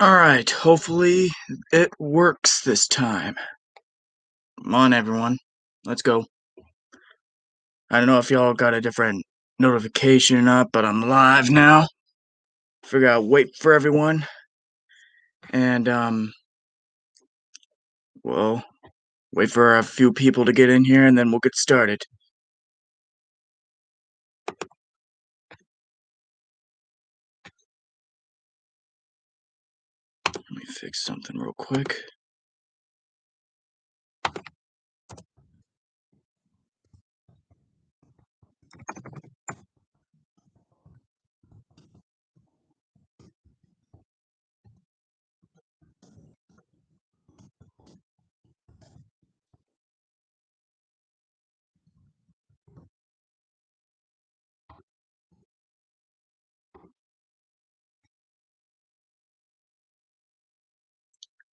Alright, hopefully it works this time. Come on, everyone. Let's go. I don't know if y'all got a different notification or not, but I'm live now. Figure out wait for everyone. And, well, wait for a few people to get in here and then we'll get started. Let me fix something real quick.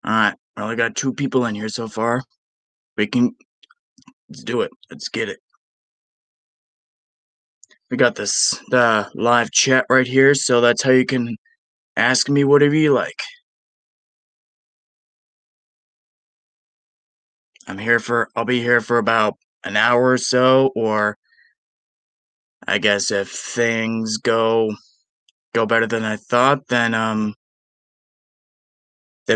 Alright, I only got 2 people in here so far. Let's do it. Let's get it. We got the live chat right here, so that's how you can ask me whatever you like. I'll be here for about an hour or so, or I guess if things go better than I thought, then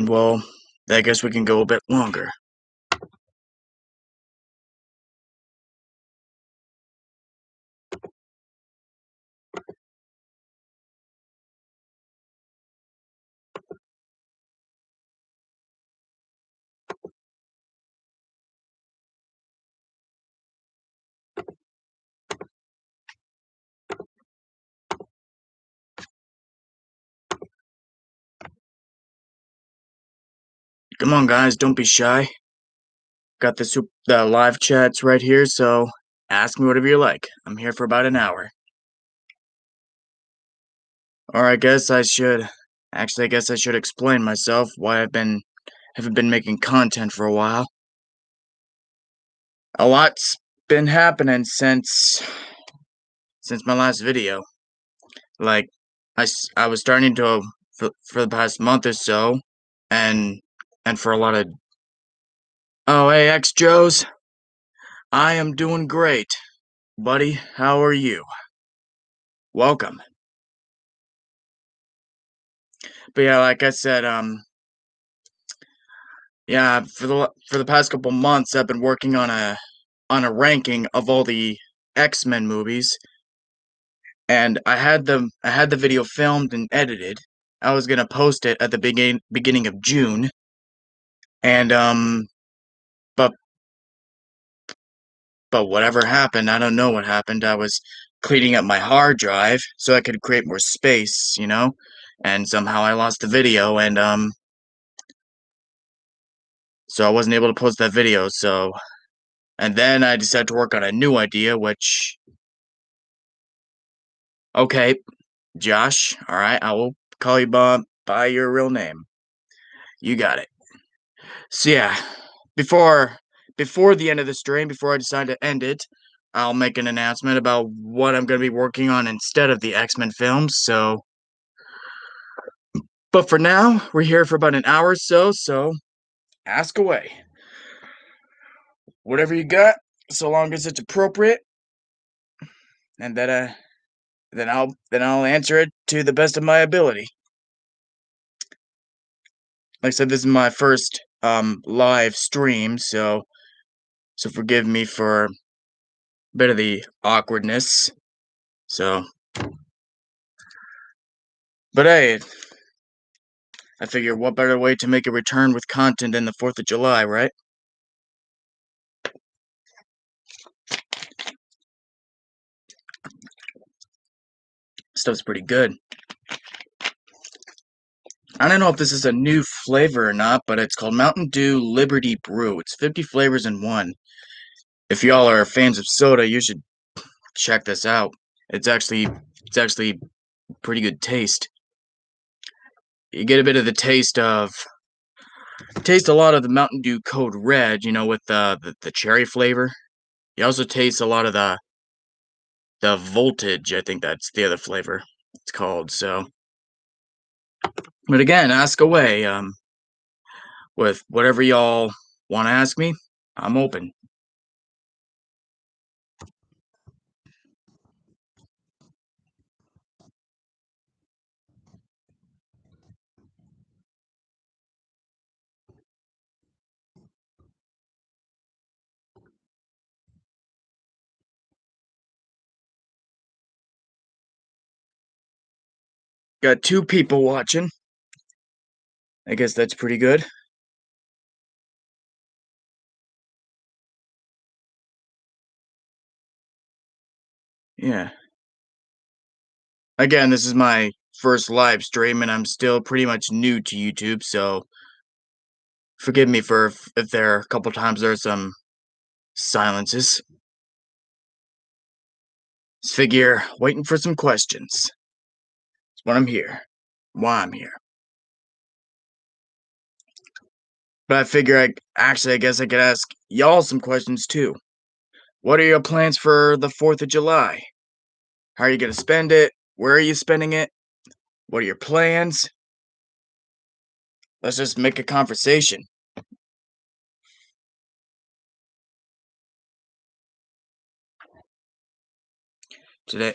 well, I guess we can go a bit longer. Come on, guys, don't be shy. Got the live chats right here, so ask me whatever you like. I'm here for about an hour. Or I guess I should explain myself why haven't been making content for a while. A lot's been happening since my last video. Like, I was starting to for the past month or so, and for a lot of oh hey ex Joes, I am doing great, buddy. How are you? Welcome. But yeah, like I said, yeah, for the past couple months, I've been working on a ranking of all the X-Men movies, and I had the video filmed and edited. I was gonna post it at the beginning of June, and but whatever happened, I don't know what happened. I was cleaning up my hard drive so I could create more space, you know, and somehow I lost the video, and so I wasn't able to post that video. So, and then I decided to work on a new idea, which okay, Josh. All right, I will call you by your real name. You got it. So yeah, before the end of the stream, before I decide to end it, I'll make an announcement about what I'm going to be working on instead of the X-Men films. So, but for now, we're here for about an hour or so. So, ask away. Whatever you got, so long as it's appropriate, and that then I'll answer it to the best of my ability. Like I said, this is my first live stream, so forgive me for a bit of the awkwardness. So, but hey, I figure what better way to make a return with content than the 4th of July, right? Stuff's pretty good. I don't know if this is a new flavor or not, but it's called Mountain Dew Liberty Brew. It's 50 flavors in one. If y'all are fans of soda, you should check this out. It's actually pretty good taste. You get a bit of the taste a lot of the Mountain Dew Code Red, you know, with the cherry flavor. You also taste a lot of the Voltage. I think that's the other flavor it's called. So But again, ask away. With whatever y'all want to ask me, I'm open. Got two people watching. I guess that's pretty good. Yeah. Again, this is my first live stream, and I'm still pretty much new to YouTube, so forgive me for if there are a couple times there are some silences. Just figure waiting for some questions. That's what I'm here. Why I'm here. But I figure I guess I could ask y'all some questions too. What are your plans for the 4th of July? How are you gonna spend it? Where are you spending it? What are your plans? Let's just make a conversation. Today,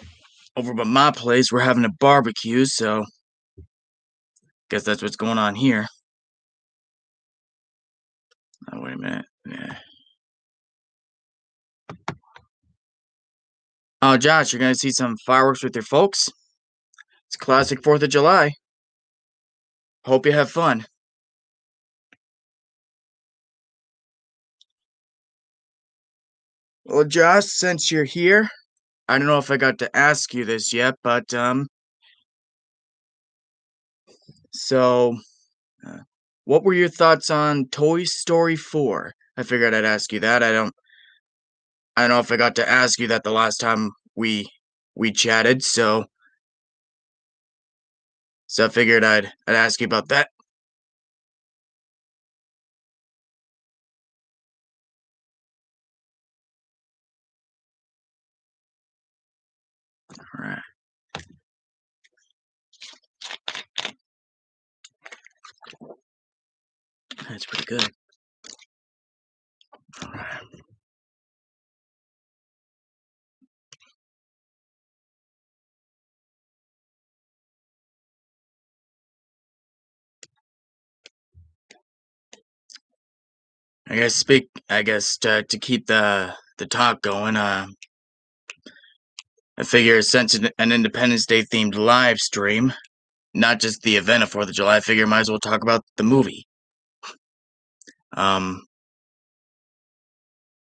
over by my place, we're having a barbecue, so guess that's what's going on here. Oh, wait a minute. Yeah. Oh, Josh, you're gonna see some fireworks with your folks? It's classic 4th of July. Hope you have fun. Well, Josh, since you're here, I don't know if I got to ask you this yet, but so uh, what were your thoughts on Toy Story 4? I figured I'd ask you that. I don't know if I got to ask you that the last time we chatted, so I figured I'd ask you about that. All right, that's pretty good. All right. I guess to keep the talk going, I figure since an Independence Day themed live stream, not just the event of 4th of July, I figure might as well talk about the movie. Um,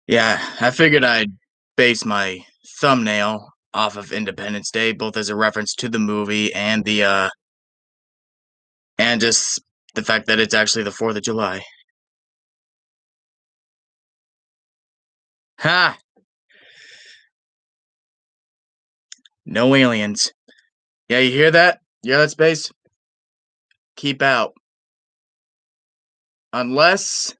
yeah, I figured I'd base my thumbnail off of Independence Day, both as a reference to the movie and and just the fact that it's actually the 4th of July. Ha! No aliens. Yeah, you hear that? You hear that, Space? Keep out. Unless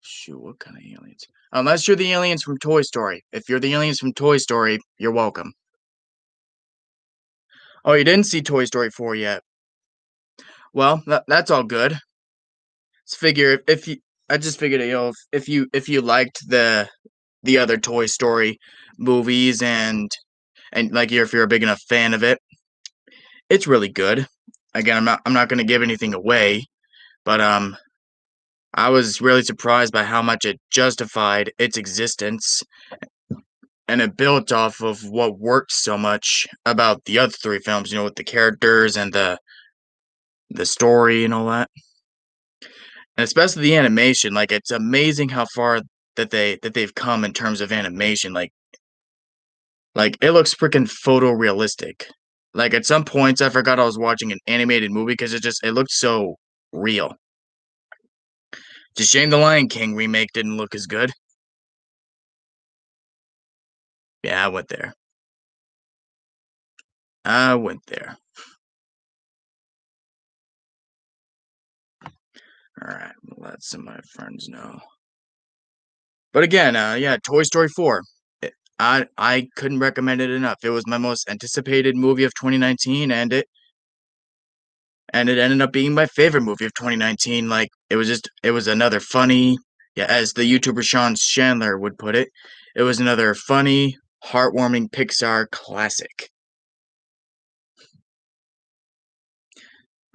shoot, what kind of aliens? Unless you're the aliens from Toy Story. If you're the aliens from Toy Story, you're welcome. Oh, you didn't see Toy Story 4 yet. Well, that's all good. Just figure if you I just figured, if you liked the other Toy Story movies and like if you're a big enough fan of it, it's really good. Again, I'm not going to give anything away, but I was really surprised by how much it justified its existence, and it built off of what worked so much about the other three films, with the characters and the story and all that. And especially the animation, like it's amazing how far that they've come in terms of animation. Like it looks freaking photorealistic. Like at some points I forgot I was watching an animated movie because it looked so real. It's a shame the Lion King remake didn't look as good. Yeah, I went there. I went there. Alright, we'll let some of my friends know. But again, yeah, Toy Story 4. I couldn't recommend it enough. It was my most anticipated movie of 2019, and and it ended up being my favorite movie of 2019. Like it was another funny, yeah, as the YouTuber Sean Chandler would put it was another funny, heartwarming Pixar classic.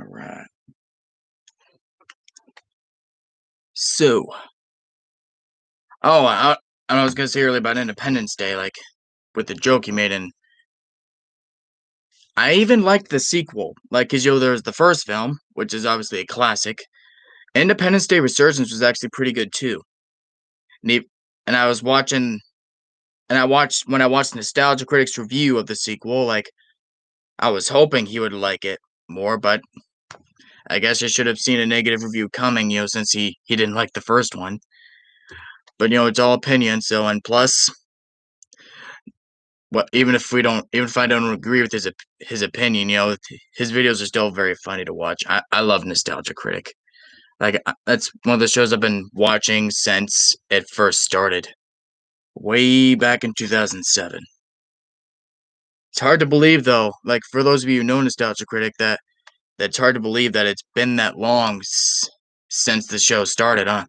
All right. So, oh, I was gonna say earlier about Independence Day, like with the joke you made, and I even liked the sequel, like because there's the first film, which is obviously a classic. Independence Day Resurgence was actually pretty good too. And, and I was watching, and I watched when I watched Nostalgia Critic's review of the sequel, like I was hoping he would like it more, but I guess I should have seen a negative review coming, since he didn't like the first one. But it's all opinion, so and plus, what even if I don't agree with his opinion, his videos are still very funny to watch. I love Nostalgia Critic. Like that's one of the shows I've been watching since it first started, way back in 2007. It's hard to believe though, like for those of you who know Nostalgia Critic, that's hard to believe that it's been that long since the show started, huh?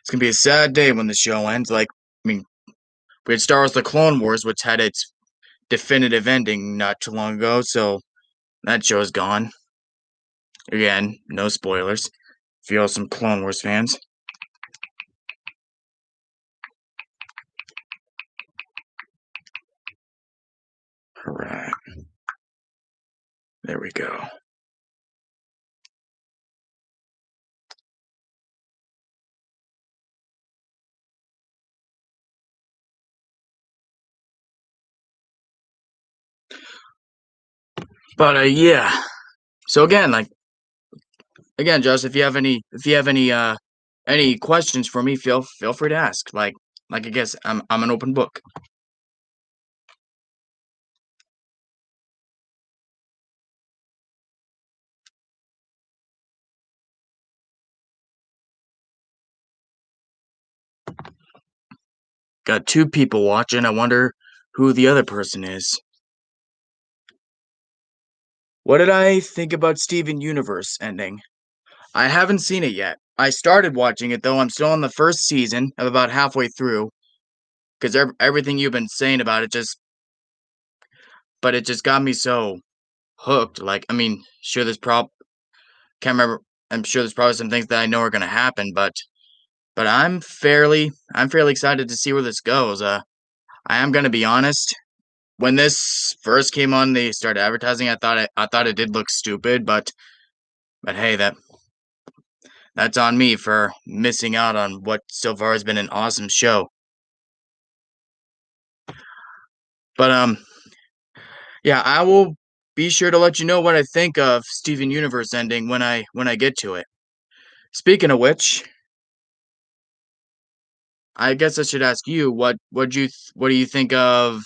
It's gonna be a sad day when the show ends. Like, I mean, we had Star Wars: The Clone Wars, which had its definitive ending not too long ago, so that show's gone. Again, no spoilers. If you're some Clone Wars fans. Alright. There we go. But yeah. So again, Josh, if you have any questions for me, feel free to ask. Like I guess I'm an open book. Got two people watching. I wonder who the other person is. What did I think about Steven Universe ending? I haven't seen it yet. I started watching it though. I'm still on the first season. I'm about halfway through because everything you've been saying about it but it just got me so hooked. Like, I mean, sure, can't remember. I'm sure there's probably some things that I know are gonna happen, but I'm fairly excited to see where this goes. I am gonna be honest. When this first came on, they started advertising. I thought it did look stupid, but hey, that's on me for missing out on what so far has been an awesome show. But yeah, I will be sure to let you know what I think of Steven Universe ending when I get to it. Speaking of which, I guess I should ask you what do you think of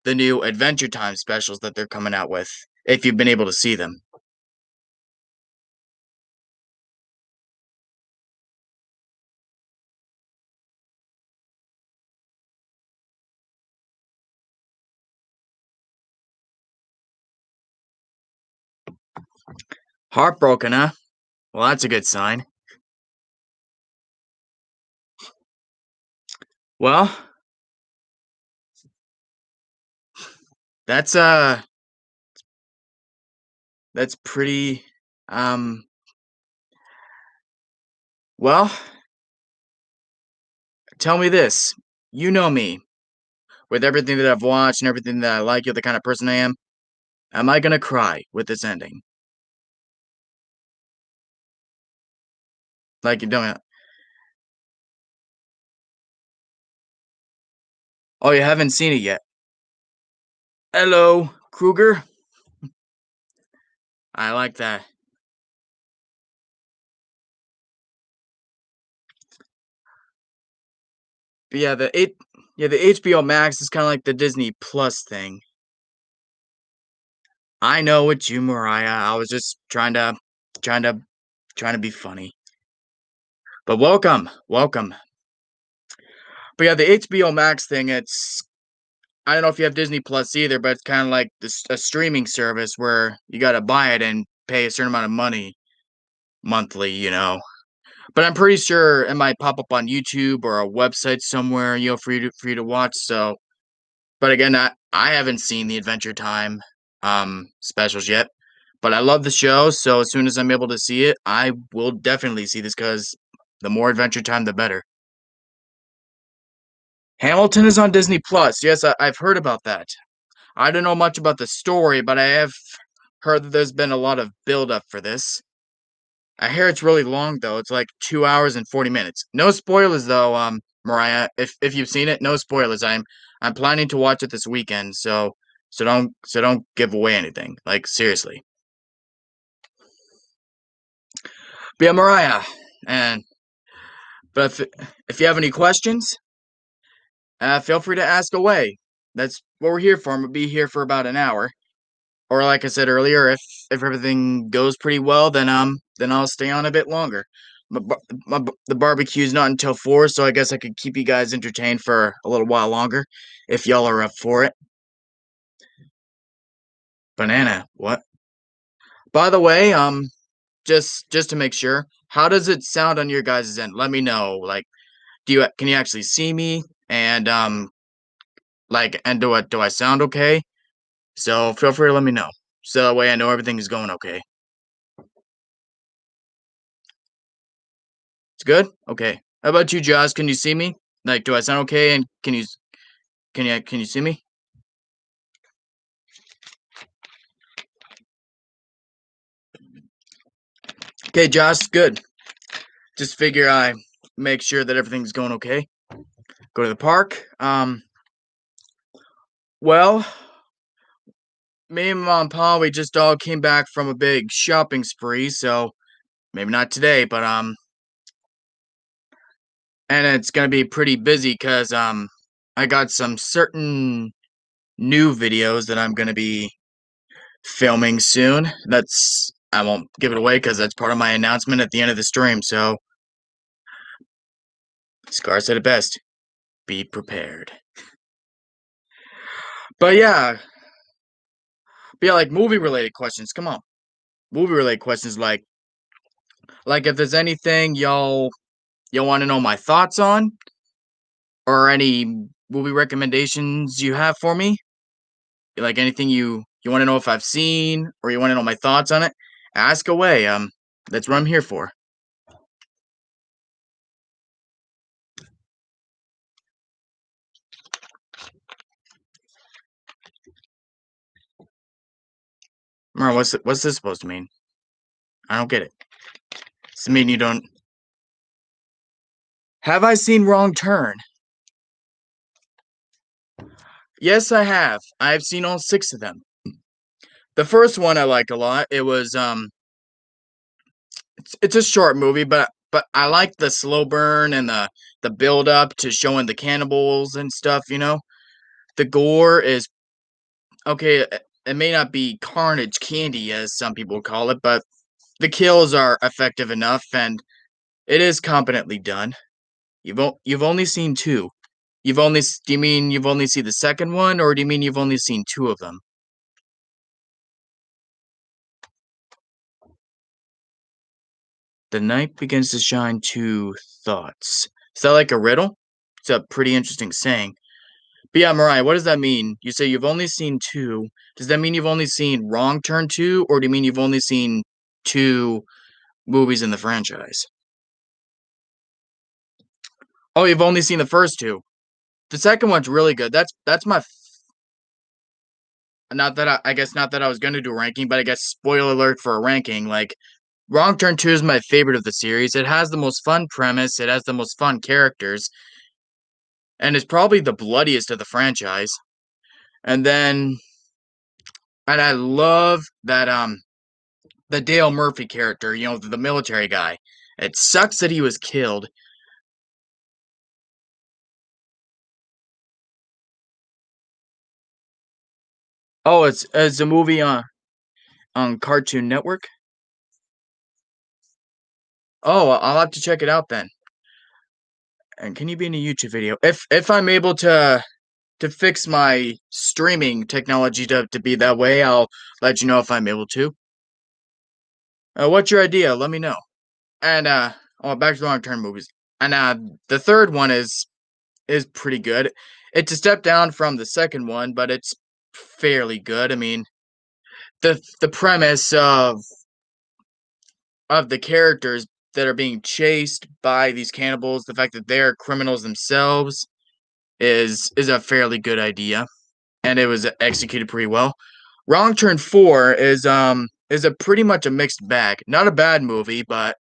the new Adventure Time specials that they're coming out with? If you've been able to see them. Heartbroken, huh? Well, that's a good sign. Well, that's that's pretty um well, tell me this. You know me. With everything that I've watched and everything that I like, you're the kind of person I am. Am I gonna cry with this ending? Like you don't. Oh, you haven't seen it yet. Hello, Kruger. I like that. But yeah, the HBO Max is kind of like the Disney Plus thing. I know it's you, Mariah. I was just trying to, trying to be funny. But welcome, welcome. But yeah, the HBO Max thing. I don't know if you have Disney Plus either, but it's kind of like this a streaming service where you got to buy it and pay a certain amount of money monthly, you know. But I'm pretty sure it might pop up on YouTube or a website somewhere, you know, for you to watch. So, but again, I haven't seen the Adventure Time specials yet, but I love the show. So as soon as I'm able to see it, I will definitely see this because the more Adventure Time, the better. Hamilton is on Disney Plus. Yes, I've heard about that. I don't know much about the story, but I have heard that there's been a lot of build up for this. I hear it's really long though. It's like 2 hours and 40 minutes. No spoilers though, Mariah. If you've seen it, no spoilers. I'm planning to watch it this weekend, so don't give away anything. Like seriously. But yeah, Mariah. And but if you have any questions, feel free to ask away. That's what we're here for. I'm gonna be here for about an hour. Or like I said earlier, if everything goes pretty well, then I'll stay on a bit longer. The barbecue's not until 4, so I guess I could keep you guys entertained for a little while longer if y'all are up for it. Banana, what? By the way, just to make sure, how does it sound on your guys' end? Let me know. Like, can you actually see me? And do I sound okay? So feel free to let me know. So that way I know everything is going okay. It's good? Okay. How about you, Josh? Can you see me? Like, do I sound okay? And can you see me? Okay, Josh, good. Just figure I make sure that everything's going okay. Go to the park. Well, me and Mom and Pa, we just all came back from a big shopping spree, so maybe not today, but and it's gonna be pretty busy because I got some certain new videos that I'm gonna be filming soon. I won't give it away because that's part of my announcement at the end of the stream. So Scar said it best: be prepared. But yeah, like movie related questions. Come on, movie related questions. Like if there's anything y'all want to know my thoughts on, or any movie recommendations you have for me, like anything you want to know if I've seen, or you want to know my thoughts on it, ask away. That's what I'm here for. Mara, what's this supposed to mean? I don't get it. Does it mean you don't? Have I seen Wrong Turn? Yes, I have. I've seen all 6 of them. The first one I liked a lot. It was it's a short movie, but I like the slow burn and the build up to showing the cannibals and stuff. You know, the gore is okay. It may not be carnage candy as some people call it, but the kills are effective enough, and it is competently done. You've only seen 2. Do you mean you've only seen the second one, or do you mean you've only seen 2 of them? The night begins to shine 2 thoughts. Is that like a riddle? It's a pretty interesting saying. But yeah, Mariah, what does that mean? You say you've only seen 2. Does that mean you've only seen Wrong Turn 2, or do you mean you've only seen 2 movies in the franchise? Oh, you've only seen the first 2. The second one's really good. That's my not that I guess not that I was gonna do a ranking, but I guess spoiler alert for a ranking. Like Wrong Turn 2 is my favorite of the series. It has the most fun premise, it has the most fun characters, and it's probably the bloodiest of the franchise. And then and I love that the Dale Murphy character, you know, the military guy. It sucks that he was killed. Oh, it's a movie on Cartoon Network. Oh, I'll have to check it out then. And can you be in a YouTube video? If I'm able to to fix my streaming technology to be that way. I'll let you know if I'm able to. What's your idea? Let me know. And back to the long-term movies. And the third one is pretty good. It's a step down from the second one, but it's fairly good. I mean, the premise of the characters that are being chased by these cannibals, the fact that they're criminals themselves is a fairly good idea, and it was executed pretty well. Wrong Turn 4 is a pretty much a mixed bag. Not a bad movie, but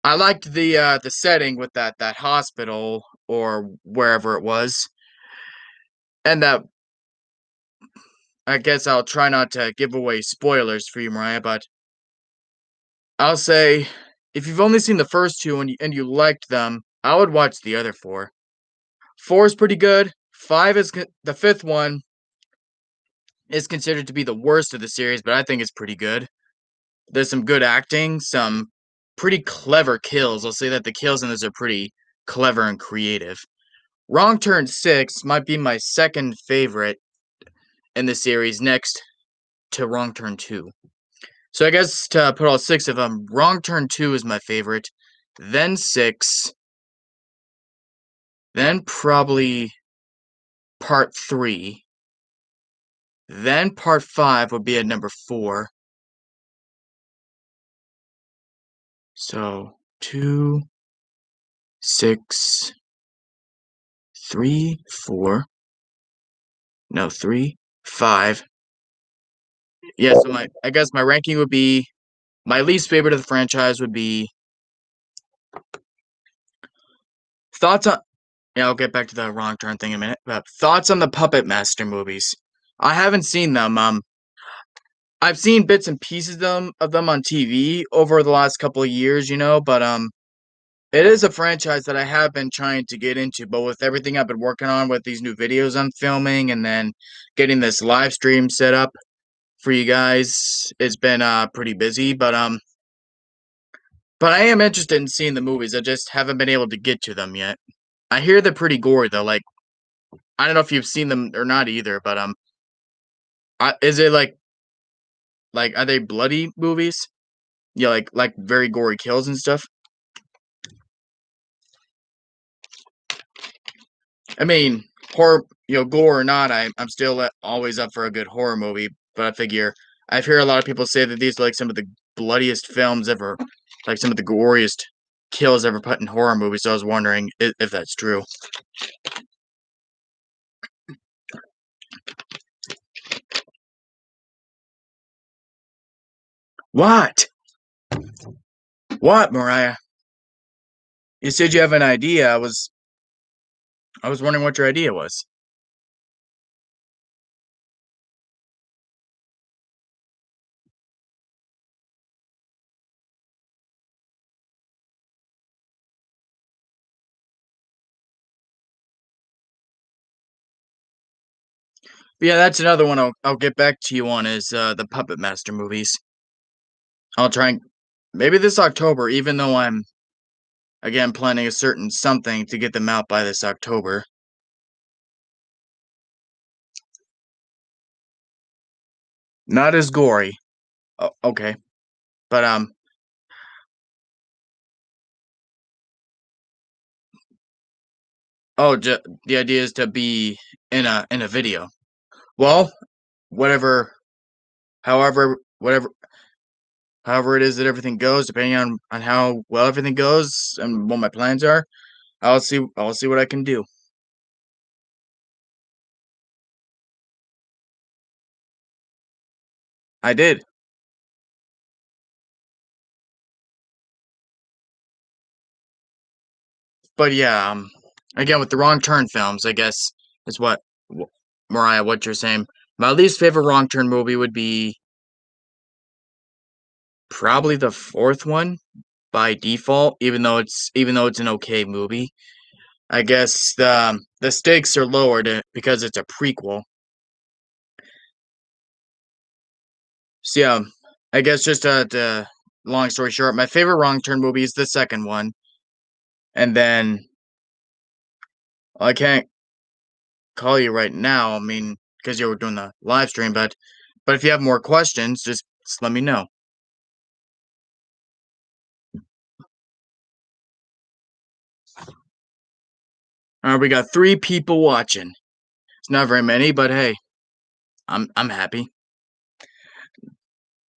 I liked the setting with that hospital or wherever it was. And that I guess I'll try not to give away spoilers for you, Mariah, but I'll say if you've only seen the first two and you liked them, I would watch the other four. Four is pretty good. The fifth one is considered to be the worst of the series, but I think it's pretty good. There's some good acting, some pretty clever kills. I'll say that the kills in this are pretty clever and creative. Wrong Turn 6 might be my second favorite in the series, next to Wrong Turn 2. So I guess to put all six of them, Wrong Turn 2 is my favorite, then 6, then probably Part 3, then Part 5 would be at number 4. So 2, 6, 3, 4. No, 3, 5. Yeah, so I guess my ranking would be my least favorite of the franchise would be thoughts on. Yeah, I'll get back to the Wrong Turn thing in a minute. But thoughts on the Puppet Master movies? I haven't seen them. I've seen bits and pieces of them on TV over the last couple of years, but it is a franchise that I have been trying to get into, but with everything I've been working on with these new videos I'm filming and then getting this live stream set up for you guys, it's been pretty busy, but I am interested in seeing the movies. I just haven't been able to get to them yet. I hear they're pretty gory though. Like I don't know if you've seen them or not either, but is it like are they bloody movies? Yeah, like very gory kills and stuff. I mean, horror, gore or not, I'm still always up for a good horror movie. But I figure I've heard a lot of people say that these are like some of the bloodiest films ever, like some of the goriest kills ever put in horror movies. So I was wondering if that's true. What? What, Mariah? You said you have an idea. I was wondering what your idea was. But yeah, that's another one I'll get back to you on is the Puppet Master movies. I'll try and maybe this October, even though I'm again planning a certain something to get them out by this October. Not as gory. Okay. But the idea is to be in a video. Well, whatever however it is that everything goes, depending on how well everything goes and what my plans are, I'll see what I can do. I did. But yeah, again with the Wrong Turn films, I guess is Mariah, what you're saying. My least favorite Wrong Turn movie would be probably the fourth one by default, even though it's an okay movie. I guess the stakes are lowered because it's a prequel. So yeah, I guess just to long story short, my favorite Wrong Turn movie is the second one, and then I can't call you right now. I mean, because you were doing the live stream, but if you have more questions, just let me know. All right, we got 3 people watching. It's not very many, but hey, I'm happy.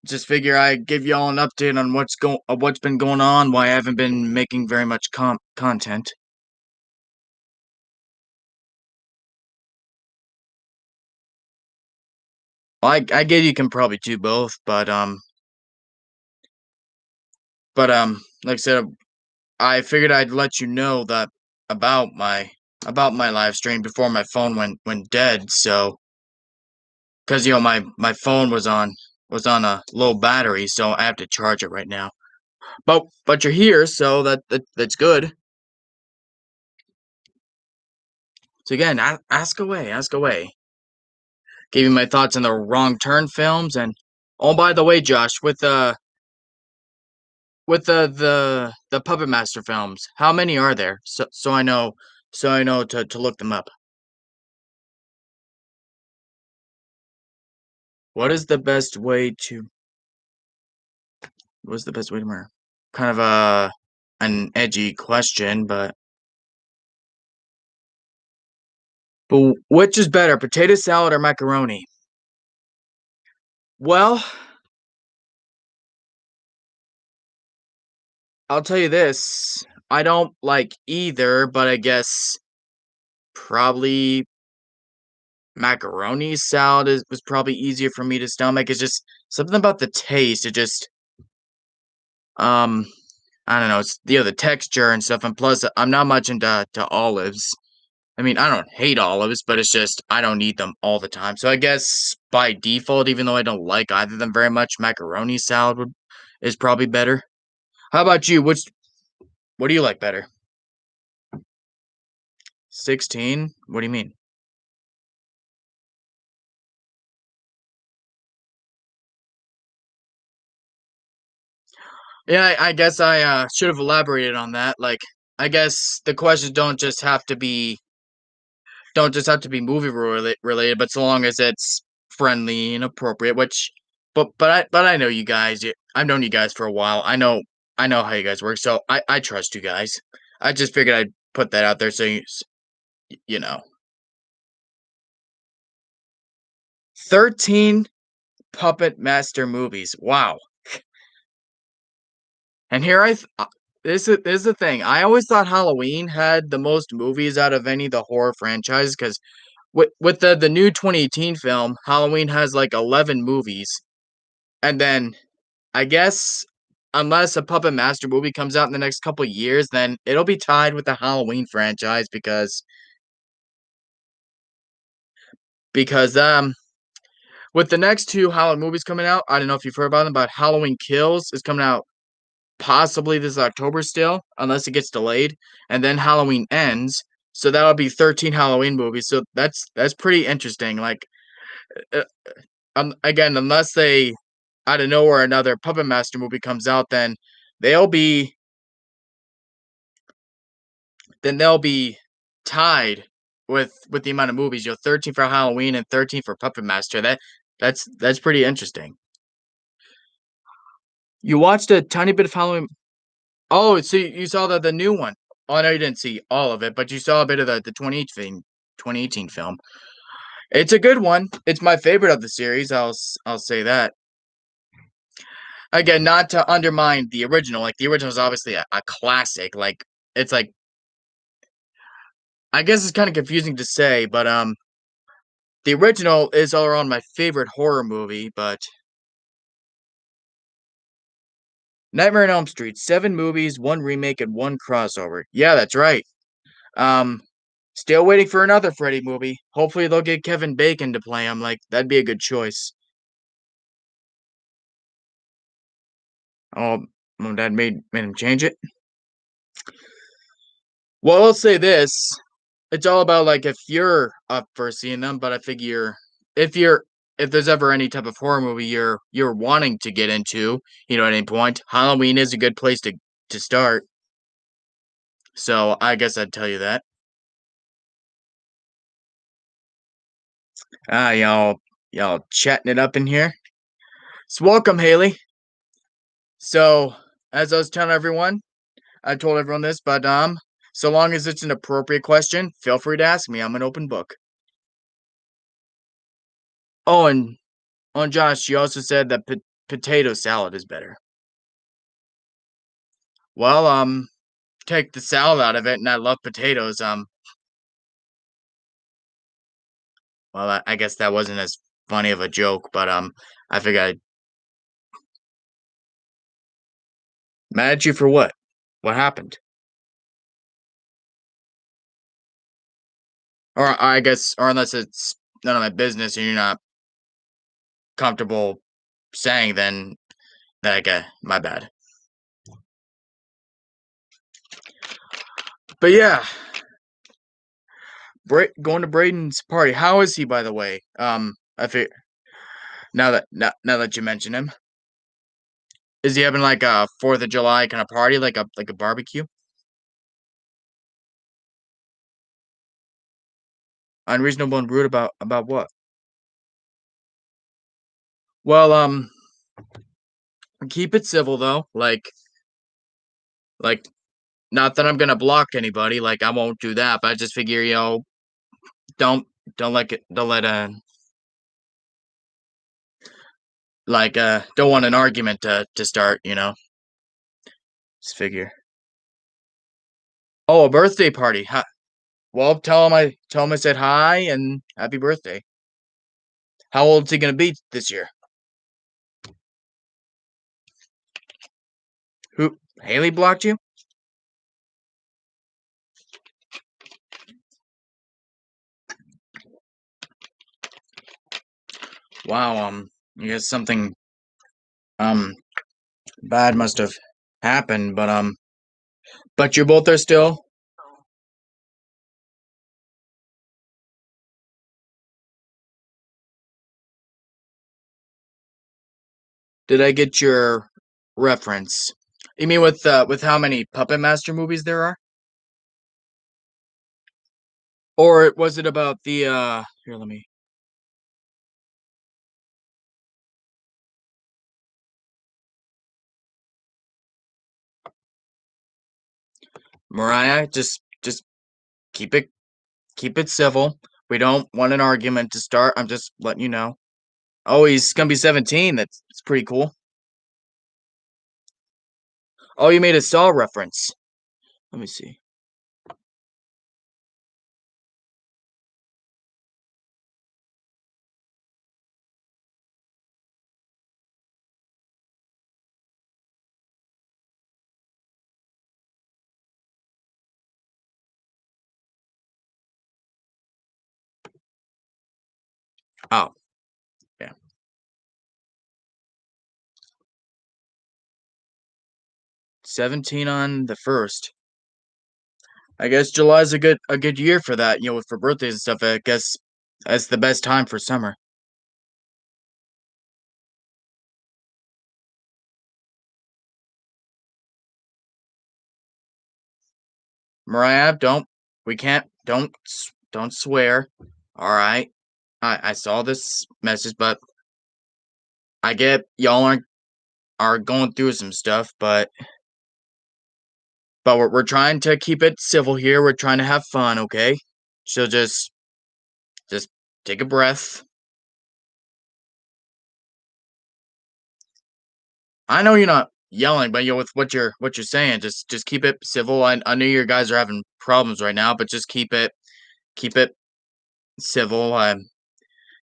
Just figure I give y'all an update on what's been going on, why I haven't been making very much content. I get you can probably do both, but like I said, I figured I'd let you know that about my about my live stream before my phone went dead. So, because my phone was on a low battery, so I have to charge it right now. But you're here, so that's good. So again, ask away, ask away. Gave you my thoughts on the Wrong Turn films, and oh, by the way, Josh, with the Puppet Master films, how many are there? So I know to look them up. What is the best way to What's the best way to murder? Kind of an edgy question, but which is better, potato salad or macaroni? Well, I'll tell you this. I don't like either, but I guess probably macaroni salad was probably easier for me to stomach. It's just something about the taste. It just um I don't know, it's the texture and stuff, and plus I'm not much into to olives. I mean, I don't hate olives, but it's just I don't eat them all the time. So I guess by default, even though I don't like either of them very much, macaroni salad is probably better. How about you? What do you like better? 16? What do you mean? Yeah, I guess I should have elaborated on that. Like, I guess the questions don't just have to be movie related, but so long as it's friendly and appropriate. Which, but I know you guys. I've known you guys for a while. I know how you guys work, so I trust you guys. I just figured I'd put that out there so you know. 13 Puppet Master movies. Wow. And here this is the thing. I always thought Halloween had the most movies out of any of the horror franchises because with the new 2018 film, Halloween has like 11 movies, and then I guess unless a Puppet Master movie comes out in the next couple years, then it'll be tied with the Halloween franchise because with the next two Halloween movies coming out, I don't know if you've heard about them, but Halloween Kills is coming out possibly this October still, unless it gets delayed, and then Halloween Ends. So that'll be 13 Halloween movies. So that's pretty interesting. Like, uh, again, unless they out of nowhere another Puppet Master movie comes out, they'll be they'll be tied with the amount of movies. 13 for Halloween and 13 for Puppet Master. That's pretty interesting. You watched a tiny bit of Halloween. Oh, so you saw the new one. Oh, I know you didn't see all of it, but you saw a bit of the 2018 film. It's a good one. It's my favorite of the series. I'll say that. Again, not to undermine the original. Like the original is obviously a classic. Like it's like I guess it's kind of confusing to say, but the original is all around my favorite horror movie. But Nightmare on Elm Street, 7 movies, 1 remake, and 1 crossover. Yeah, that's right. Um, Still waiting for another Freddy movie. Hopefully they'll get Kevin Bacon to play him. Like that'd be a good choice. Oh, Mom and Dad made him change it. Well, I'll say this: it's all about like if you're up for seeing them. But I figure if you're if there's ever any type of horror movie you're wanting to get into, at any point, Halloween is a good place to start. So I guess I'd tell you that. Ah, y'all chatting it up in here. So welcome, Haley. So, as I was telling everyone, I told everyone this, but so long as it's an appropriate question, feel free to ask me. I'm an open book. Oh, and on Josh, she also said that potato salad is better. Well, take the salad out of it, and I love potatoes. Well, I guess that wasn't as funny of a joke, but I figured I'd mad at you for what? What happened? Or I guess, or unless it's none of my business and you're not comfortable saying, then I get my bad. But yeah, going to Braden's party. How is he, by the way? I feel now that you mention him, is he having like a Fourth of July kind of party, like a barbecue? Unreasonable and rude about what? Well, keep it civil though. Like not that I'm gonna block anybody. Like I won't do that. But I just figure, don't don't let don't want an argument to start. Just figure. Oh, a birthday party. Well, tell him I said hi and happy birthday. How old is he gonna be this year? Who Haley blocked you? Wow, I guess something um bad must have happened, but you both are still. Did I get your reference? You mean with how many Puppet Master movies there are? Or was it about the here, let me Mariah, just keep it keep it civil. We don't want an argument to start. I'm just letting you know. Oh, he's gonna be 17. That's pretty cool. Oh, you made a Saw reference. Let me see. Oh, yeah. 17 on the first. I guess July's a good year for that, for birthdays and stuff. I guess that's the best time for summer. Mariah, we can't, don't swear. All right. I saw this message, but I get y'all are going through some stuff, but we're trying to keep it civil here. We're trying to have fun, okay? So just take a breath. I know you're not yelling, but with what you're saying, just keep it civil. I know you guys are having problems right now, but just keep it civil.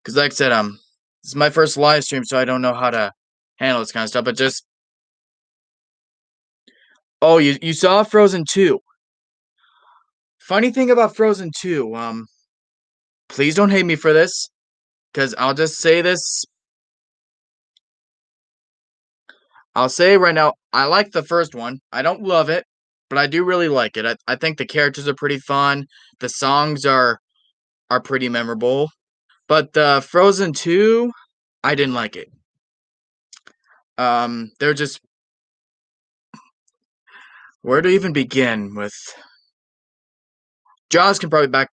Because like I said, this is my first live stream, so I don't know how to handle this kind of stuff. But just oh, you saw Frozen 2. Funny thing about Frozen 2, please don't hate me for this, because I'll just say this. I'll say right now, I like the first one. I don't love it, but I do really like it. I think the characters are pretty fun. The songs are pretty memorable. But Frozen 2, I didn't like it. They're just where to even begin with. Jaws can probably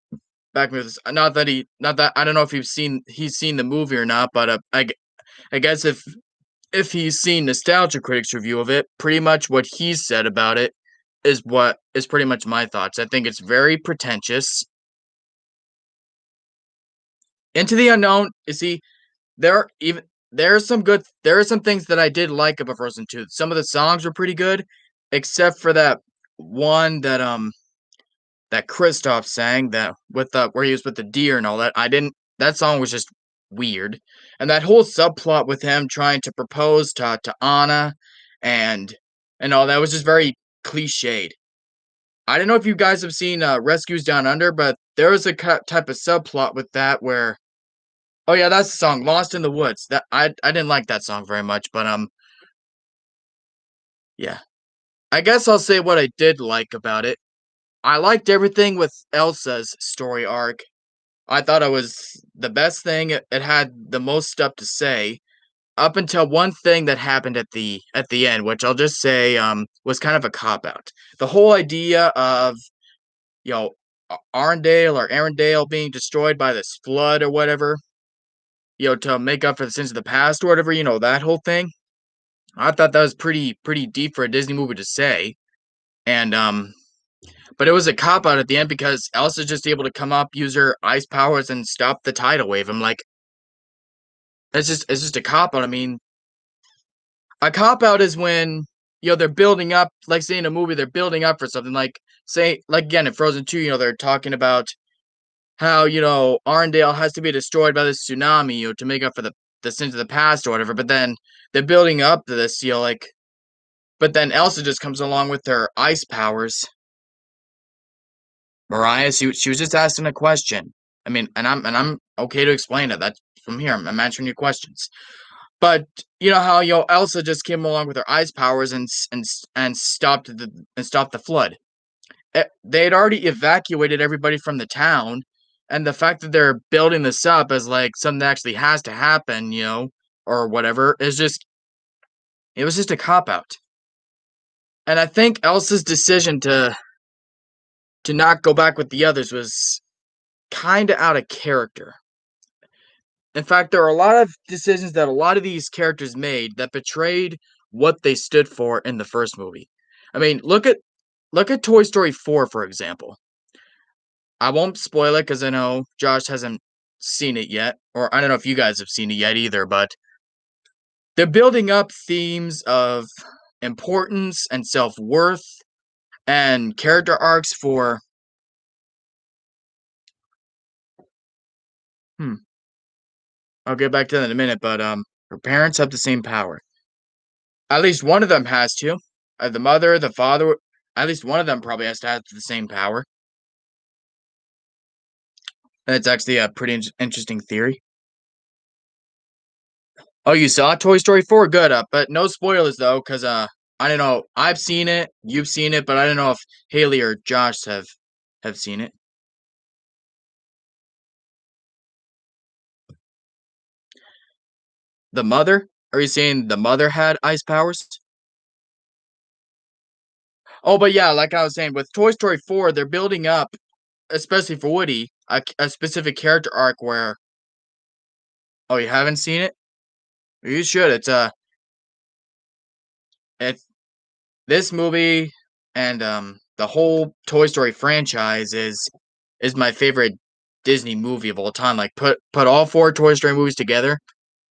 back with this. Not that I don't know if he's seen the movie or not, but I guess if he's seen Nostalgia Critic's review of it, pretty much what he's said about it is what is pretty much my thoughts. I think it's very pretentious. Into the Unknown, you see, there are even there are some things that I did like about Frozen 2. Some of the songs were pretty good, except for that one that Kristoff sang that with the where he was with the deer and all that. I didn't that song was just weird. And that whole subplot with him trying to propose to Anna and all that was just very cliched. I don't know if you guys have seen Rescues Down Under, but there was a type of subplot with that where oh yeah, that's the song Lost in the Woods. That I didn't like that song very much, but yeah. I guess I'll say what I did like about it. I liked everything with Elsa's story arc. I thought it was the best thing. It had the most stuff to say up until one thing that happened at the end, which I'll just say was kind of a cop out. The whole idea of you know Arendelle or Arendelle being destroyed by this flood or whatever, to make up for the sins of the past or whatever, that whole thing. I thought that was pretty deep for a Disney movie to say, and but it was a cop out at the end because Elsa's just able to come up, use her ice powers, and stop the tidal wave. I'm like, it's just a cop out. I mean, a cop out is when they're building up, like say in a movie, they're building up for something. Like say, like again in Frozen 2, they're talking about how Arendelle has to be destroyed by this tsunami, to make up for the sins of the past or whatever. But then they're building up to this, like. But then Elsa just comes along with her ice powers. Mariah, she was just asking a question. I mean, and I'm okay to explain it. That's from here. I'm answering your questions. But you know how Elsa just came along with her ice powers and stopped the flood. They had already evacuated everybody from the town, and the fact that they're building this up as like something that actually has to happen, or whatever, is just it was just a cop out. And I think Elsa's decision to not go back with the others was kind of out of character. In fact, there are a lot of decisions that a lot of these characters made that betrayed what they stood for in the first movie. I mean, look at Toy Story 4 for example. I won't spoil it cuz I know Josh hasn't seen it yet, or I don't know if you guys have seen it yet either, but they're building up themes of importance and self-worth and character arcs for hmm, I'll get back to that in a minute, but her parents have the same power. At least one of them has to. The mother, the father, at least one of them probably has to have the same power. And it's actually a pretty interesting theory. Oh, you saw Toy Story 4? Good, but no spoilers though, because I don't know. I've seen it, you've seen it, but I don't know if Haley or Josh have seen it. The mother? Are you saying the mother had ice powers? Oh, but yeah, like I was saying, with Toy Story 4, they're building up, especially for Woody, a specific character arc where. Oh, you haven't seen it? You should. It's this movie and the whole Toy Story franchise is my favorite Disney movie of all time. Like put all four Toy Story movies together,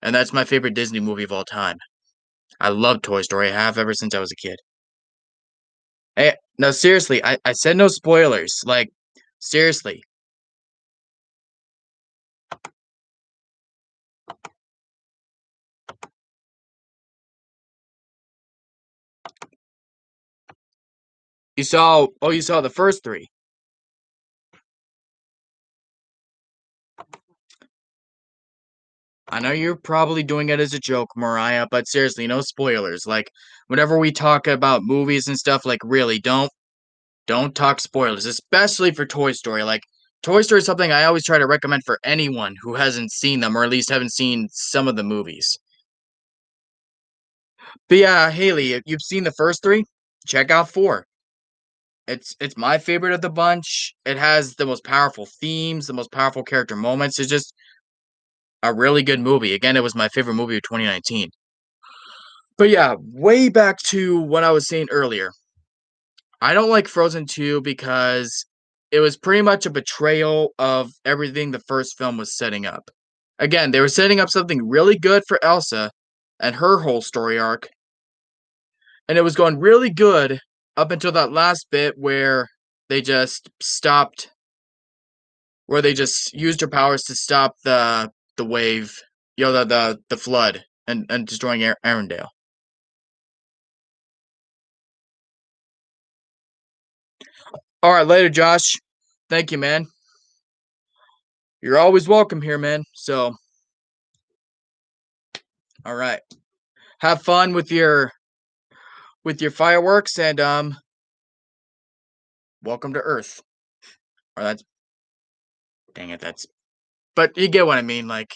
and that's my favorite Disney movie of all time. I love Toy Story. I have ever since I was a kid. Hey, no, seriously, I said no spoilers. Like, seriously. You saw the first three. I know you're probably doing it as a joke, Mariah, but seriously, no spoilers. Like, whenever we talk about movies and stuff, like, really, don't talk spoilers, especially for Toy Story. Like, Toy Story is something I always try to recommend for anyone who hasn't seen them, or at least haven't seen some of the movies. But yeah, Haley, if you've seen the first three, check out four. It's my favorite of the bunch. It has the most powerful themes, the most powerful character moments. It's just a really good movie. Again, it was my favorite movie of 2019. But yeah, way back to what I was saying earlier. I don't like Frozen 2 because it was pretty much a betrayal of everything the first film was setting up. Again, they were setting up something really good for Elsa and her whole story arc, and it was going really good up until that last bit where they just stopped, where they just used her powers to stop the wave, the flood and destroying Arendelle. All right, later, Josh. Thank you, man. You're always welcome here, man. So, all right. Have fun with your fireworks and welcome to Earth. Or that's dang it, that's but you get what I mean. Like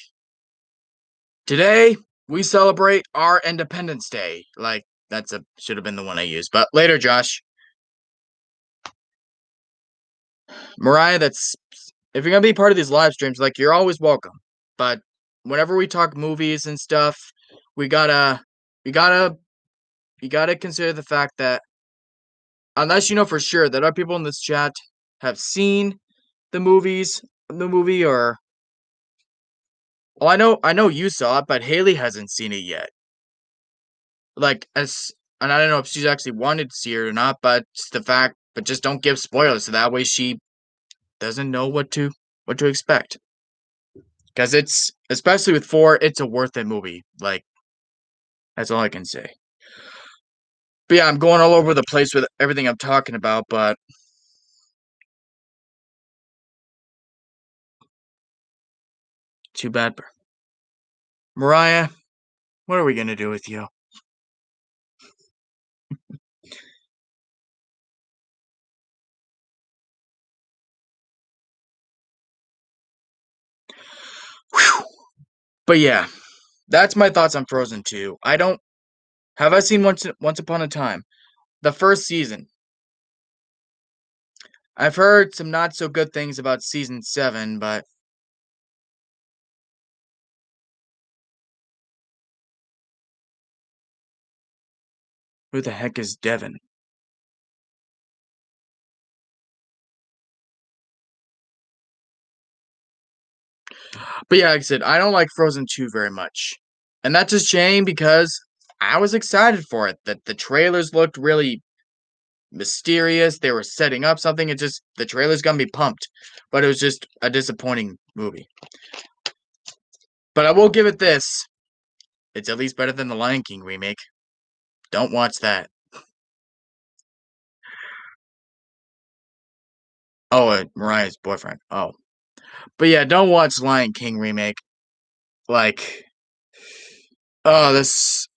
today we celebrate our Independence Day. Like that's a should have been the one I used. But later, Josh. Mariah, that's if you're gonna be part of these live streams, like you're always welcome. But whenever we talk movies and stuff, we gotta we gotta you gotta consider the fact that unless you know for sure that other people in this chat have seen the movie, or well, I know you saw it, but Haley hasn't seen it yet. Like as and I don't know if she's actually wanted to see it or not, but it's the fact but just don't give spoilers so that way she doesn't know what to expect. Because it's especially with 4, it's a worth it movie. Like that's all I can say. But yeah, I'm going all over the place with everything I'm talking about, but too bad. Mariah, what are we gonna do with you? Whew. But yeah, that's my thoughts on Frozen 2. I don't have I seen Once Upon a Time. The first season. I've heard some not so good things about season 7, but who the heck is Devin? But yeah, like I said, I don't like Frozen 2 very much. And that's a shame because I was excited for it. That the trailers looked really mysterious. They were setting up something. It just the trailers got me pumped. But it was just a disappointing movie. But I will give it this. It's at least better than the Lion King remake. Don't watch that. Oh, Mariah's boyfriend. Oh. But yeah, don't watch Lion King remake. Like, oh, this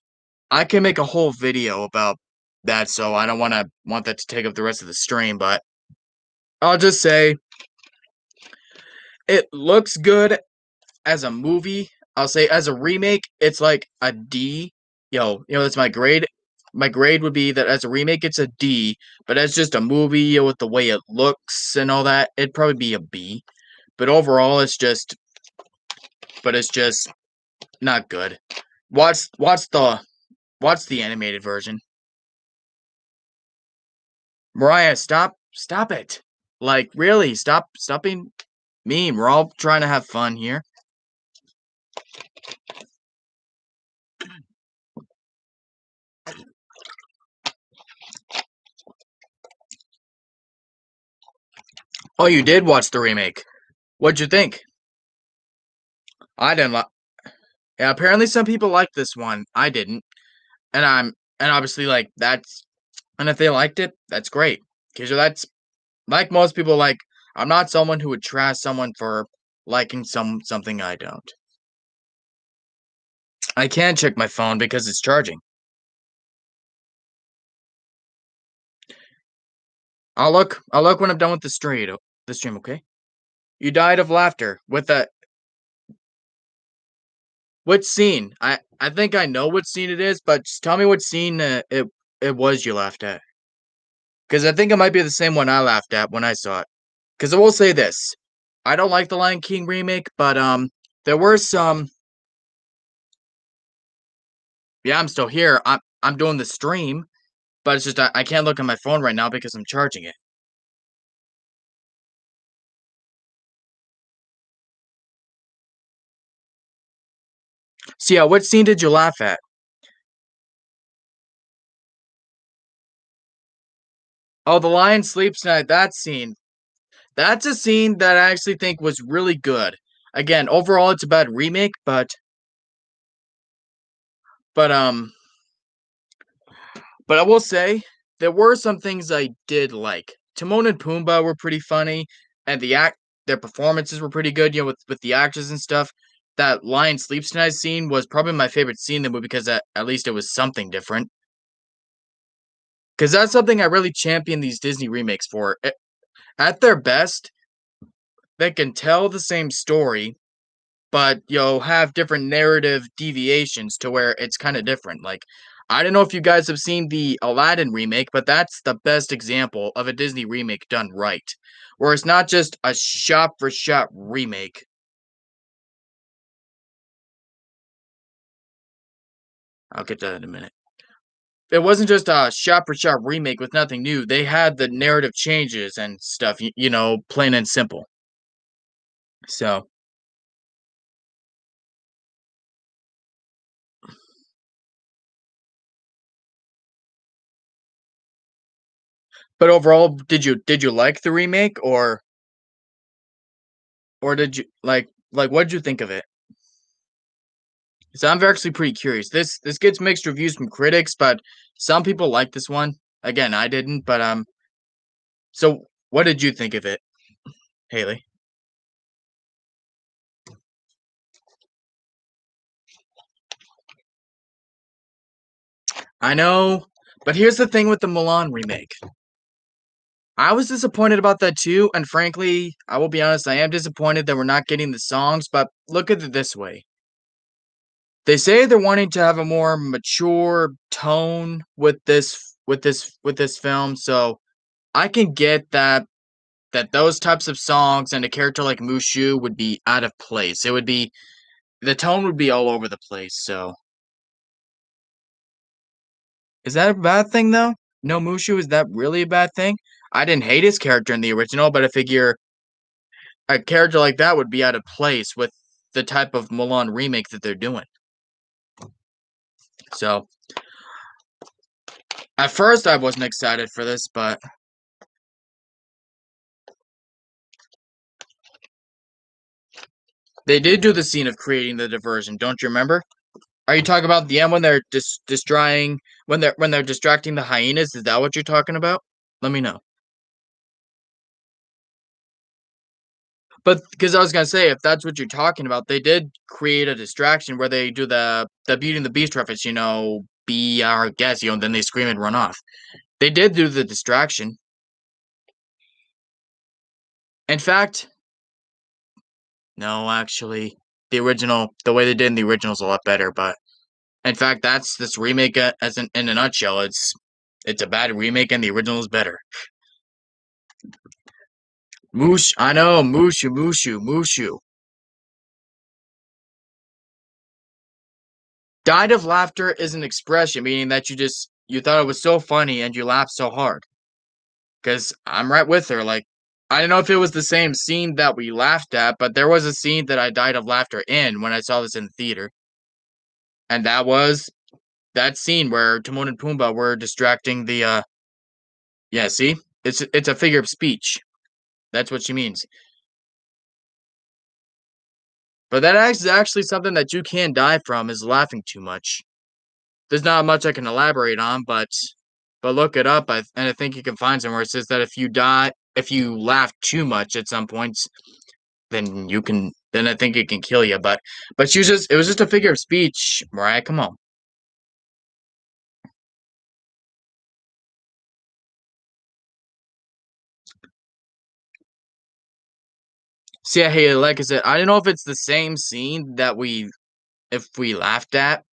I can make a whole video about that, so I don't want that to take up the rest of the stream, but I'll just say it looks good as a movie. I'll say as a remake, it's like a D. That's my grade. My grade would be that as a remake, it's a D, but as just a movie, with the way it looks and all that, it'd probably be a B. But overall, it's just not good. Watch, watch the, watch the animated version. Mariah, stop it. Like, really, stop being mean. We're all trying to have fun here. Oh, you did watch the remake. What'd you think? I didn't like. Yeah, apparently some people like this one. I didn't, and obviously like that's and if they liked it, that's great. Because that's like most people. Like I'm not someone who would trash someone for liking something I don't. I can't check my phone because it's charging. I'll look when I'm done with the stream. The stream, okay? You died of laughter with a what scene? I think I know what scene it is, but just tell me what scene it was you laughed at. Because I think it might be the same one I laughed at when I saw it. Because I will say this, I don't like the Lion King remake, but there were some. Yeah, I'm still here. I'm doing the stream, but it's just I can't look at my phone right now because I'm charging it. So yeah, what scene did you laugh at? Oh, the lion sleeps tonight. That scene. That's a scene that I actually think was really good. Again, overall, it's a bad remake, but um, but I will say there were some things I did like. Timon and Pumbaa were pretty funny, and their performances were pretty good. You know, with the actors and stuff. That lion sleeps tonight scene was probably my favorite scene in the movie because at least it was something different. Because that's something I really champion these Disney remakes for. At their best, they can tell the same story, but you'll have different narrative deviations to where it's kind of different. Like, I don't know if you guys have seen the Aladdin remake, but that's the best example of a Disney remake done right, where it's not just a shot for shot remake. I'll get to that in a minute. It wasn't just a shot for shot remake with nothing new. They had the narrative changes and stuff, plain and simple. So, but overall, did you like the remake or did you like what did you think of it? So I'm actually pretty curious. This gets mixed reviews from critics, but some people like this one. Again, I didn't, but so what did you think of it, Haley? I know, but here's the thing with the Milan remake. I was disappointed about that too, and frankly, I will be honest, I am disappointed that we're not getting the songs, but look at it this way. They say they're wanting to have a more mature tone with this film, so I can get that those types of songs and a character like Mushu would be out of place. It would be the tone would be all over the place. So is that a bad thing though? No Mushu, is that really a bad thing? I didn't hate his character in the original, but I figure a character like that would be out of place with the type of Mulan remake that they're doing. So at first I wasn't excited for this, but they did do the scene of creating the diversion, don't you remember? Are you talking about the end when they're destroying when they're distracting the hyenas? Is that what you're talking about? Let me know. But because I was gonna say, if that's what you're talking about, they did create a distraction where they do the Beauty and the Beast reference, be our guest, and then they scream and run off. They did do the distraction. In fact, no, actually, the way they did in the original is a lot better. But in fact, that's this remake in a nutshell. It's a bad remake, and the original is better. Moosh, I know, Mushu, Mushu, Mushu. Died of laughter is an expression, meaning that you thought it was so funny and you laughed so hard. Because I'm right with her. Like, I don't know if it was the same scene that we laughed at, but there was a scene that I died of laughter in when I saw this in the theater. And that was that scene where Timon and Pumbaa were distracting yeah, see? It's a figure of speech. That's what she means. But that is actually something that you can die from is laughing too much. There's not much I can elaborate on, but look it up. And I think you can find somewhere it says that if you laugh too much at some points, then I think it can kill you. But it was just a figure of speech, Mariah. Come on. See, hey, like I said, I don't know if it's the same scene if we laughed at,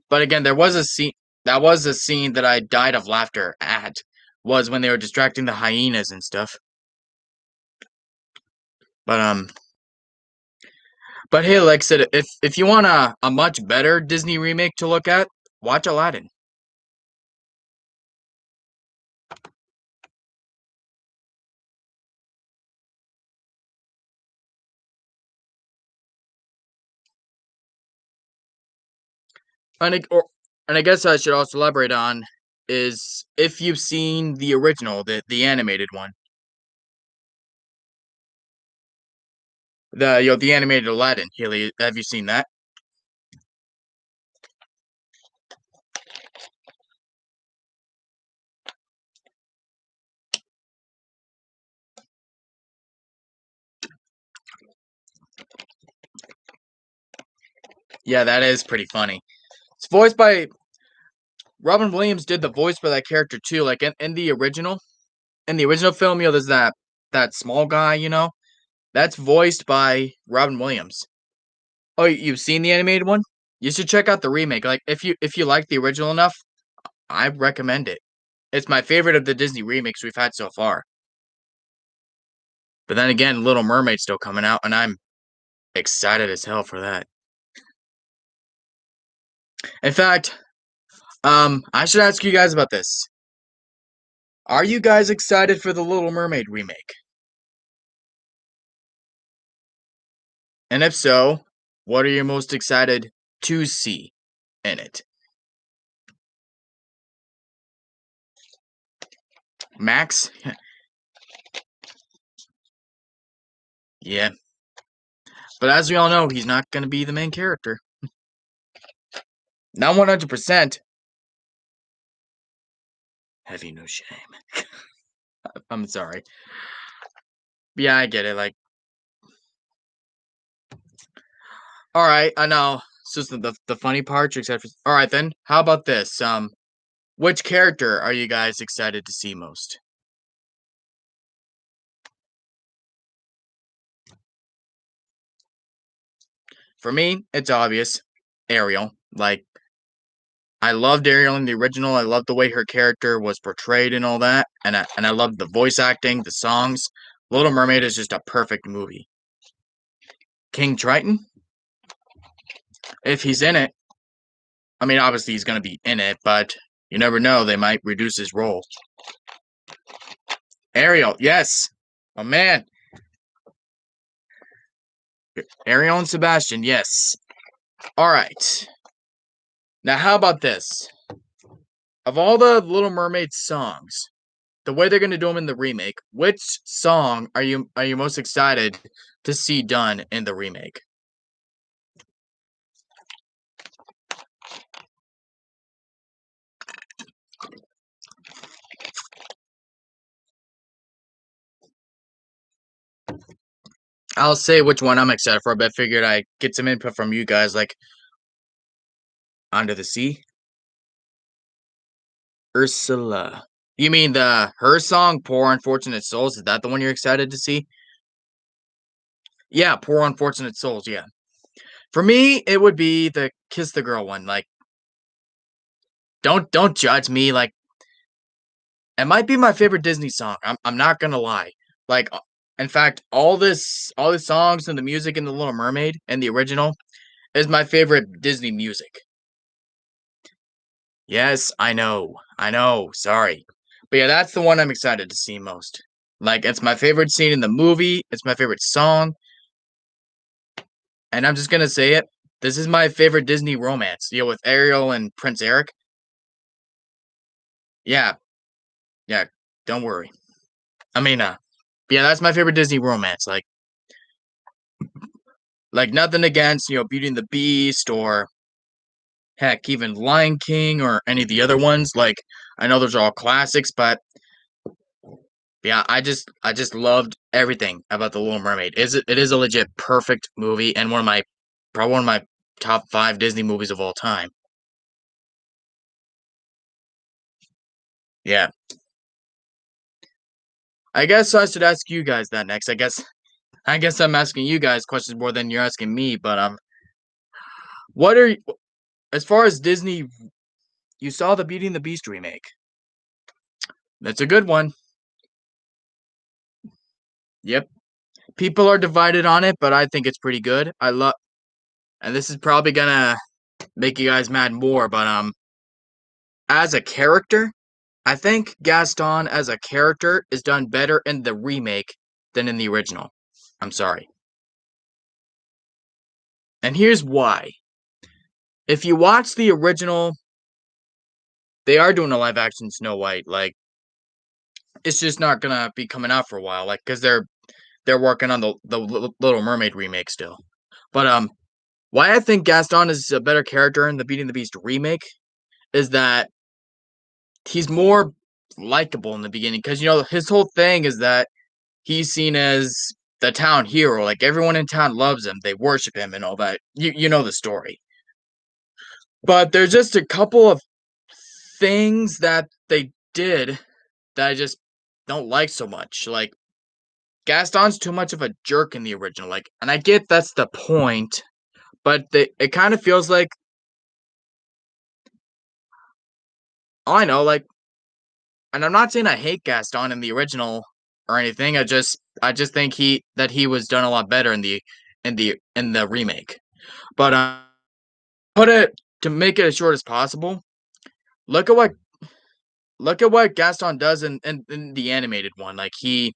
but again, there was a scene that I died of laughter at was when they were distracting the hyenas and stuff. But but hey, like I said, if you want a much better Disney remake to look at, watch Aladdin. And I guess I should also elaborate on is if you've seen the original, the animated one, the animated Aladdin. Haley, have you seen that? Yeah, that is pretty funny. It's voiced by Robin Williams. Did the voice for that character too. Like in the original film, there's that small guy. That's voiced by Robin Williams. Oh, you've seen the animated one? You should check out the remake. Like if you like the original enough, I recommend it. It's my favorite of the Disney remakes we've had so far. But then again, Little Mermaid's still coming out, and I'm excited as hell for that. In fact, I should ask you guys about this. Are you guys excited for the Little Mermaid remake? And if so, what are you most excited to see in it? Max? Yeah. But as we all know, he's not going to be the main character. Not 100%. Have you no shame? I'm sorry. Yeah, I get it. Like, all right, I know. It's just the funny part. You're excited for. All right, then. How about this? Which character are you guys excited to see most? For me, it's obvious. Ariel. Like, I loved Ariel in the original. I loved the way her character was portrayed and all that, and I loved the voice acting, the songs. Little Mermaid is just a perfect movie. King Triton, if he's in it, I mean, obviously he's going to be in it, but you never know. They might reduce his role. Ariel, yes. Oh, man. Ariel and Sebastian, yes. All right. Now, how about this? Of all the Little Mermaid songs, the way they're going to do them in the remake, which song are you most excited to see done in the remake? I'll say which one I'm excited for, but I figured I'd get some input from you guys, like Under the Sea. Ursula. You mean her song, Poor Unfortunate Souls? Is that the one you're excited to see? Yeah, Poor Unfortunate Souls, yeah. For me, it would be the Kiss the Girl one. Like, don't judge me. Like, it might be my favorite Disney song. I'm not gonna lie. Like, in fact, all the songs and the music in The Little Mermaid and the original is my favorite Disney music. Yes, I know. Sorry, but yeah, that's the one I'm excited to see most. Like, it's my favorite scene in the movie. It's my favorite song, and I'm just gonna say it. This is my favorite Disney romance. With Ariel and Prince Eric. Yeah, yeah. Don't worry. I mean, yeah, that's my favorite Disney romance. Like nothing against Beauty and the Beast or heck, even Lion King or any of the other ones. Like I know those are all classics, but yeah, I just loved everything about the Little Mermaid. It is a legit perfect movie and probably one of my top 5 Disney movies of all time. Yeah. I guess I should ask you guys that next. I guess I'm asking you guys questions more than you're asking me, but what are as far as Disney, you saw the Beauty and the Beast remake. That's a good one. Yep. People are divided on it, but I think it's pretty good. I love, and this is probably gonna make you guys mad more, but as a character, I think Gaston as a character is done better in the remake than in the original. I'm sorry. And here's why. If you watch the original, they are doing a live action Snow White. Like, it's just not gonna be coming out for a while. Like, because they're working on the Little Mermaid remake still. But why I think Gaston is a better character in the Beauty and the Beast remake is that he's more likable in the beginning. Because his whole thing is that he's seen as the town hero. Like everyone in town loves him, they worship him, and all that. You know the story. But there's just a couple of things that they did that I just don't like so much. Like Gaston's too much of a jerk in the original. Like, and I get that's the point, but it kind of feels like I know, like, and I'm not saying I hate Gaston in the original or anything. I just think he was done a lot better in the remake. But put it to make it as short as possible. Look at what Gaston does in the animated one. Like he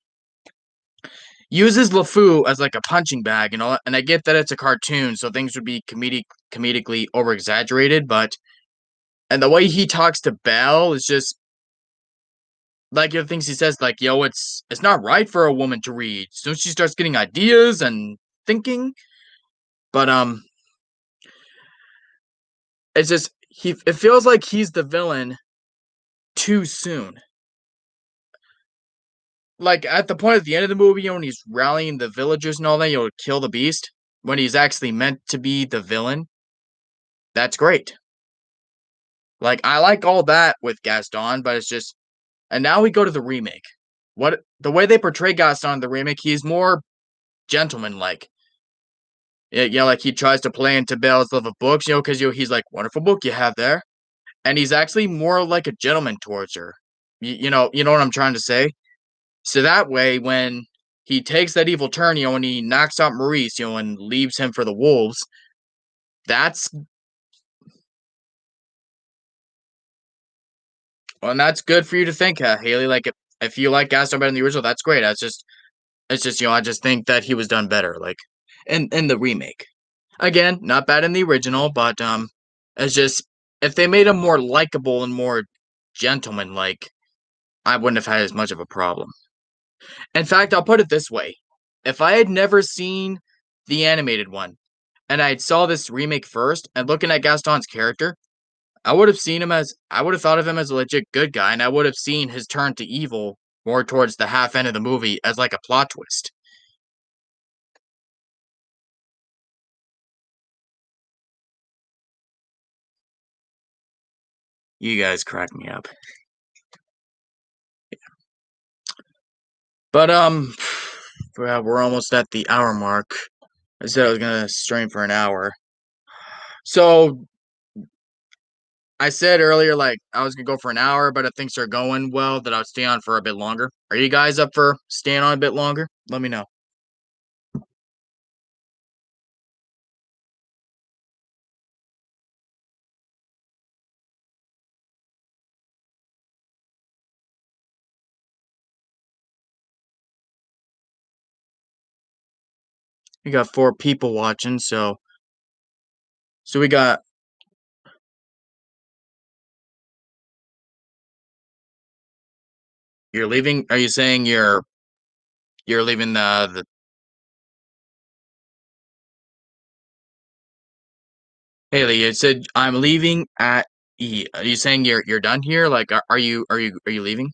uses LeFou as like a punching bag and all that. And I get that it's a cartoon, so things would be comedically over exaggerated, but and the way he talks to Belle is just like the things he says, like, yo, it's not right for a woman to read. So she starts getting ideas and thinking. But it's just it feels like he's the villain too soon. Like at the point at the end of the movie, when he's rallying the villagers and all that, kill the beast when he's actually meant to be the villain. That's great. Like I like all that with Gaston, but it's just and now we go to the remake. What the way they portray Gaston in the remake, he's more gentleman-like. Yeah, like he tries to play into Belle's love of books, because he's like, wonderful book you have there, and he's actually more like a gentleman towards her. You know what I'm trying to say. So that way, when he takes that evil turn, and he knocks out Maurice, and leaves him for the wolves, that's well, and that's good for you to think, Haley. Like if you like Gaston better than the original, that's great. It's just I just think that he was done better, like in the remake. Again, not bad in the original, but it's just if they made him more likable and more gentleman-like, I wouldn't have had as much of a problem. In fact, I'll put it this way: if I had never seen the animated one and I saw this remake first, and looking at Gaston's character, I would have thought of him as a legit good guy, and I would have seen his turn to evil more towards the half end of the movie as like a plot twist. You guys crack me up. But well, we're almost at the hour mark. I said I was gonna stream for an hour. So I said earlier, like I was gonna go for an hour, but if things are going well, that I'll stay on for a bit longer. Are you guys up for staying on a bit longer? Let me know. We got 4 people watching, so we got. You're leaving? Are you saying you're leaving the Haley? You said I'm leaving at E. Are you saying you're done here? Like, are you leaving?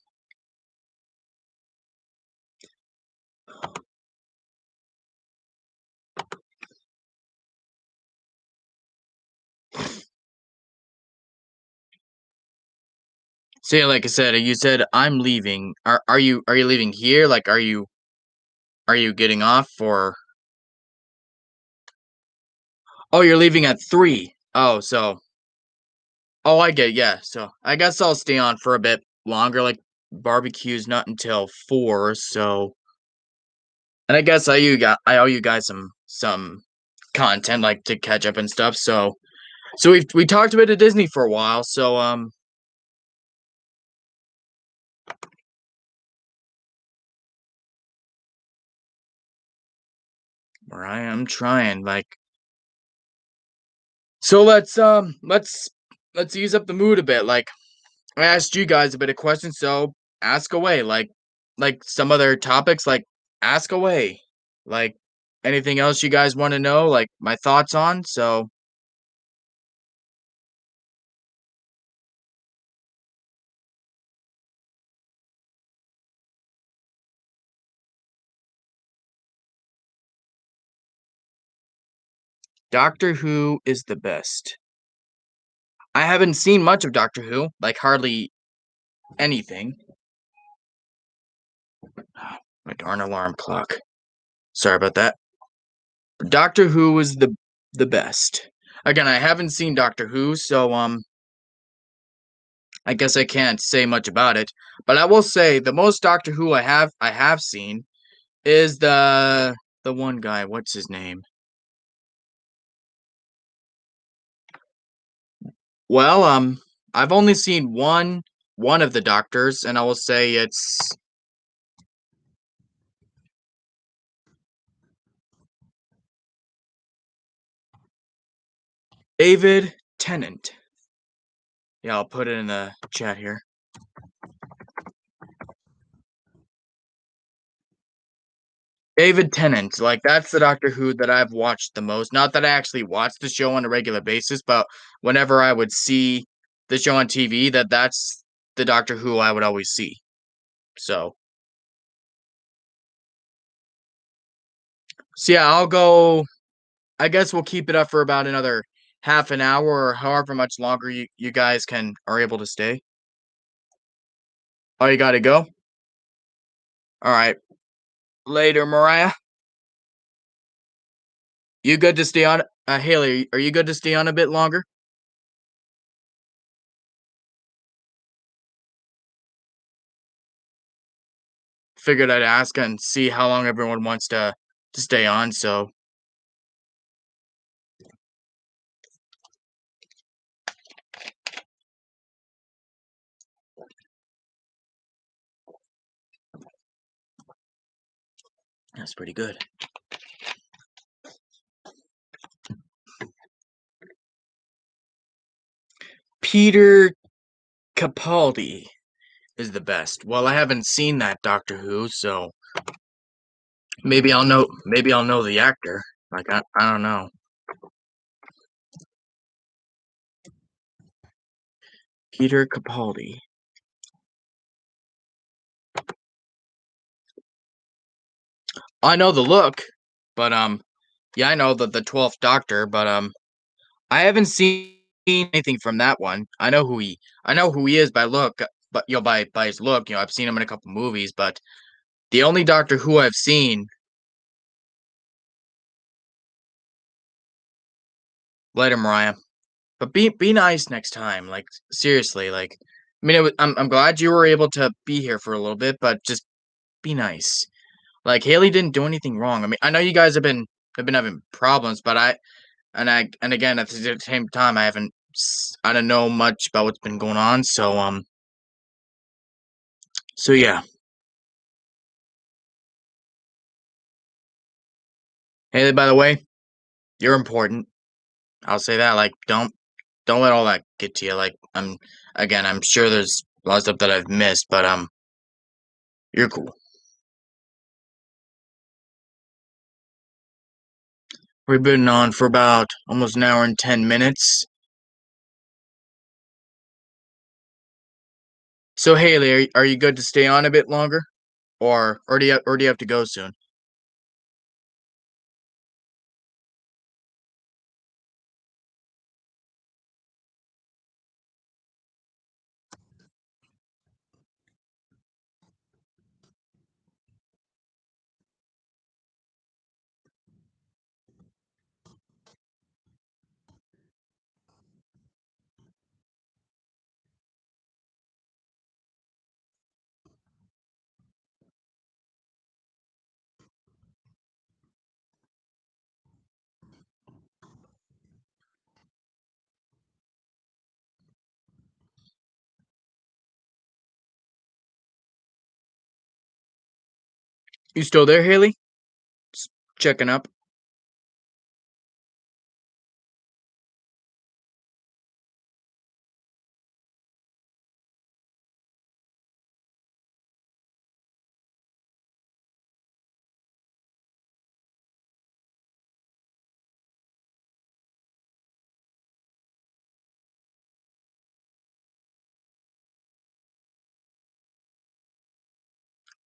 See, like I said, you said I'm leaving. Are you leaving here? Like, are you getting off or? Oh, you're leaving at 3. Oh, so. Oh, I get. Yeah. So I guess I'll stay on for a bit longer. Like barbecue's not until 4, so and I guess I owe you guys some content, like, to catch up and stuff, so we talked a bit of Disney for a while, so, Mariah, I'm trying, like so let's ease up the mood a bit, like, I asked you guys a bit of questions, so ask away, like some other topics, like, ask away. Like, anything else you guys wanna know, like, my thoughts on, so Doctor Who is the best. I haven't seen much of Doctor Who, like, hardly anything. My darn alarm clock. Sorry about that. Doctor Who is the best. Again, I haven't seen Doctor Who, so, I guess I can't say much about it, but I will say the most Doctor Who I have seen is the one guy, what's his name? Well, I've only seen one of the Doctors, and I will say it's David Tennant. Yeah, I'll put it in the chat here. David Tennant, like, that's the Doctor Who that I've watched the most. Not that I actually watch the show on a regular basis, but whenever I would see the show on TV, that's the Doctor Who I would always see. So so yeah, I'll go I guess we'll keep it up for about another half an hour or however much longer you guys are able to stay. Oh, you gotta go? Alright. Later, Mariah. You good to stay on Haley, are you good to stay on a bit longer? Figured I'd ask and see how long everyone wants to stay on, so that's pretty good. Peter Capaldi is the best. Well, I haven't seen that Doctor Who, so maybe I'll know the actor. Like I don't know. Peter Capaldi. I know the look, but yeah, I know the 12th Doctor, but I haven't seen anything from that one. I know who he is by look, but by his look, I've seen him in a couple movies, but the only Doctor Who I've seen later, Mariah. But be nice next time. Like, seriously, like, I mean, I'm glad you were able to be here for a little bit, but just be nice. Like, Haley didn't do anything wrong. I mean, I know you guys have been having problems, but and again at the same time I don't know much about what's been going on, so yeah. Haley, by the way, you're important. I'll say that. Like, don't let all that get to you. Like, I'm sure there's a lot of stuff that I've missed, but you're cool. We've been on for about almost an hour and 10 minutes. So Haley, are you good to stay on a bit longer, or do you have to go soon? You still there, Haley? Just checking up.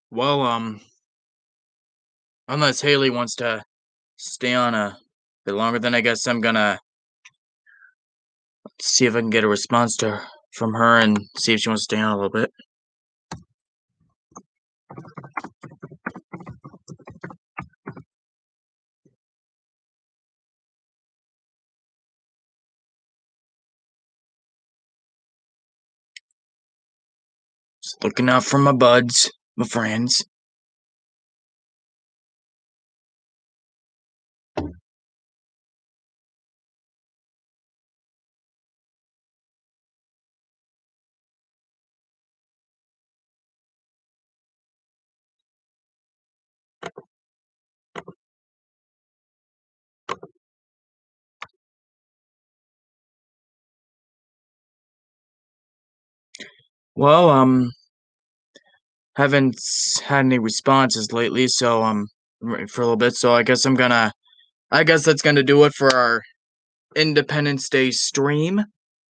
Well, unless Haley wants to stay on a bit longer, then I guess I'm gonna see if I can get a response from her and see if she wants to stay on a little bit. Just looking out for my buds, my friends. Well, haven't had any responses lately, so for a little bit. So I guess that's gonna do it for our Independence Day stream,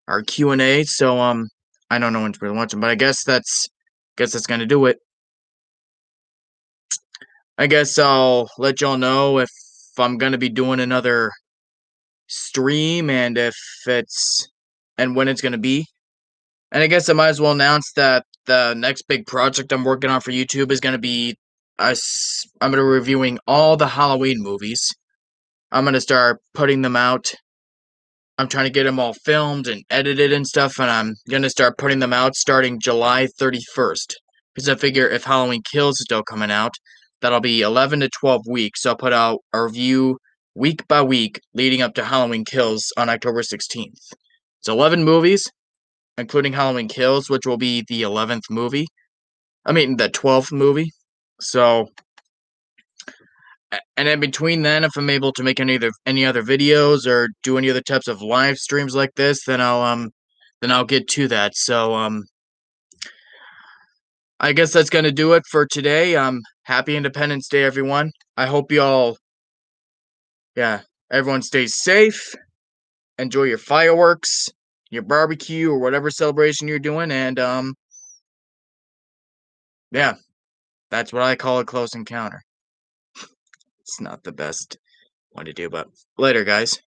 our Q&A. So I don't know when's really watching, but I guess that's gonna do it. I guess I'll let y'all know if I'm gonna be doing another stream and if it's and when it's gonna be. And I guess I might as well announce that the next big project I'm working on for YouTube is gonna be I'm gonna be reviewing all the Halloween movies. I'm gonna start putting them out. I'm trying to get them all filmed and edited and stuff, and I'm gonna start putting them out starting July 31st. Because I figure if Halloween Kills is still coming out, that'll be 11 to 12 weeks. So I'll put out a review week by week leading up to Halloween Kills on October 16th. It's 11 movies, including Halloween Kills, which will be the 11th movie. I mean, the 12th movie. So, and in between then, if I'm able to make any other videos or do any other types of live streams like this, then I'll get to that. So I guess that's gonna do it for today. Happy Independence Day, everyone. I hope everyone stays safe. Enjoy your fireworks, your barbecue, or whatever celebration you're doing, and yeah, that's what I call a close encounter. It's not the best one to do, but later, guys.